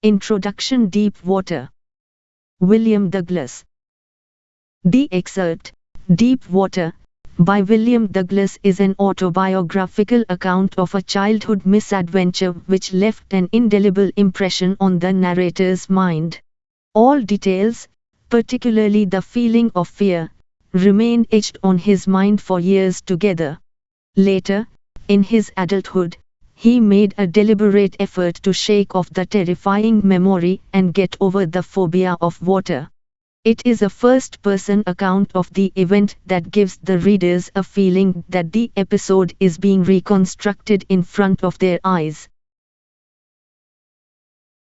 Introduction. Deep Water. William Douglas. The excerpt, Deep Water, by William Douglas is an autobiographical account of a childhood misadventure which left an indelible impression on the narrator's mind. All details, particularly the feeling of fear, remained etched on his mind for years together. Later, in his adulthood, he made a deliberate effort to shake off the terrifying memory and get over the phobia of water. It is a first-person account of the event that gives the readers a feeling that the episode is being reconstructed in front of their eyes.